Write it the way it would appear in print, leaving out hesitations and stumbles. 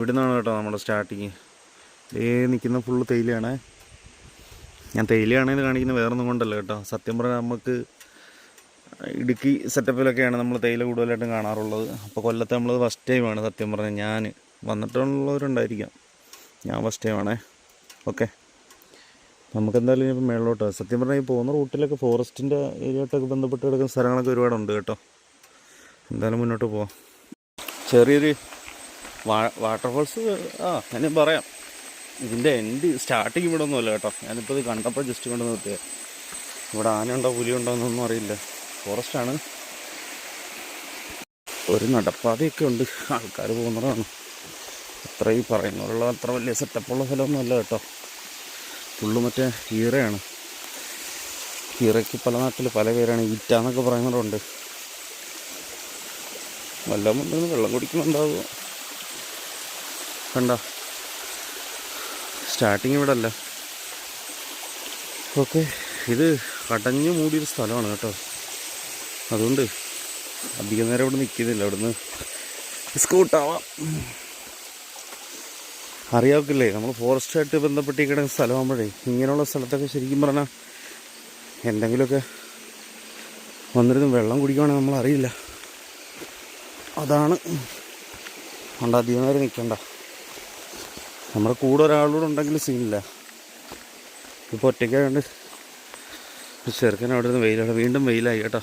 ഇവിടെ നിന്നാണ് കേട്ടോ നമ്മുടെ സ്റ്റാർട്ടിങ്. നിൽക്കുന്ന ഫുള്ള് തേയിലയാണേ. ഞാൻ തേയിലയാണെന്ന് കാണിക്കുന്നത് വേറൊന്നും കൊണ്ടല്ല കേട്ടോ. സത്യം പറഞ്ഞാൽ നമുക്ക് ഇടുക്കി സെറ്റപ്പിലൊക്കെയാണ് നമ്മൾ തേയില കൂടുതലായിട്ടും കാണാറുള്ളത്. അപ്പോൾ കൊല്ലത്തെ നമ്മളത് ഫസ്റ്റ് ടൈമാണ് സത്യം പറഞ്ഞാൽ. ഞാൻ വന്നിട്ടുള്ളവരുണ്ടായിരിക്കാം, ഞാൻ ഫസ്റ്റ് ടൈമാണേ. ഓക്കെ, നമുക്കെന്തായാലും ഇനിയിപ്പോൾ മേളിലോട്ട് സത്യം പറഞ്ഞാൽ ഈ പോകുന്ന റൂട്ടിലൊക്കെ ഫോറസ്റ്റിൻ്റെ ഏരിയയായിട്ടൊക്കെ ബന്ധപ്പെട്ട് കിടക്കുന്ന സ്ഥലങ്ങളൊക്കെ ഒരുപാടുണ്ട് കേട്ടോ. എന്തായാലും മുന്നോട്ട് പോവാം. ചെറിയൊരു വാട്ടർഫോൾസ് ഞാൻ പറയാം. ഇതിൻ്റെ സ്റ്റാർട്ടിങ് ഇവിടെ ഒന്നുമല്ല കേട്ടോ. ഞാനിപ്പോൾ ഇത് കണ്ടപ്പോൾ ജസ്റ്റ് കൊണ്ട് നിർത്തിയത്. ഇവിടെ ആനയുണ്ടോ പുലിയുണ്ടോ എന്നൊന്നും അറിയില്ല. ഫോറസ്റ്റാണ്. ഒരു നടപ്പാതയൊക്കെ ഉണ്ട്, ആൾക്കാർ പോകുന്നതാണ്. അത്ര ഈ പറയുന്നതിലുള്ള അത്ര വലിയ സെറ്റപ്പുള്ള സ്ഥലമൊന്നുമല്ല കേട്ടോ. ഫുള്ള് മറ്റേ ഹീറയാണ്. ഹീറയ്ക്ക് പല നാട്ടിൽ പല പേരാണ്. ഈറ്റാന്നൊക്കെ പറയുന്നവരുണ്ട്. വല്ലതും കൊണ്ടൊന്ന് വെള്ളം കുടിക്കുന്നുണ്ടാവുക. കണ്ട സ്റ്റാർട്ടിങ് ഇവിടെ അല്ല. ഓക്കെ, ഇത് കടഞ്ഞു മൂടിയൊരു സ്ഥലമാണ് കേട്ടോ. അതുകൊണ്ട് അധികം നേരം ഇവിടെ നിൽക്കുന്നില്ല. ഇവിടുന്ന് സ്കൂട്ടാവാം. അറിയാവില്ലേ, നമ്മൾ ഫോറസ്റ്റായിട്ട് ബന്ധപ്പെട്ടിരിക്കുന്ന സ്ഥലമാകുമ്പോഴേ ഇങ്ങനെയുള്ള സ്ഥലത്തൊക്കെ ശരിക്കും പറഞ്ഞാൽ എന്തെങ്കിലുമൊക്കെ വന്നിരുന്ന് വെള്ളം കുടിക്കുകയാണെങ്കിൽ നമ്മളറിയില്ല. അതാണ്. അതുകൊണ്ട് അധികം നേരം നിൽക്കണ്ട. നമ്മുടെ കൂടെ ഒരാളൂടെ ഉണ്ടെങ്കിൽ സീനില്ല. ഇപ്പോൾ ഒറ്റയ്ക്കായതുകൊണ്ട് ചെറുക്കൻ അവിടെ നിന്ന് വെയിലാണ്. വീണ്ടും വെയിലായി കേട്ടോ.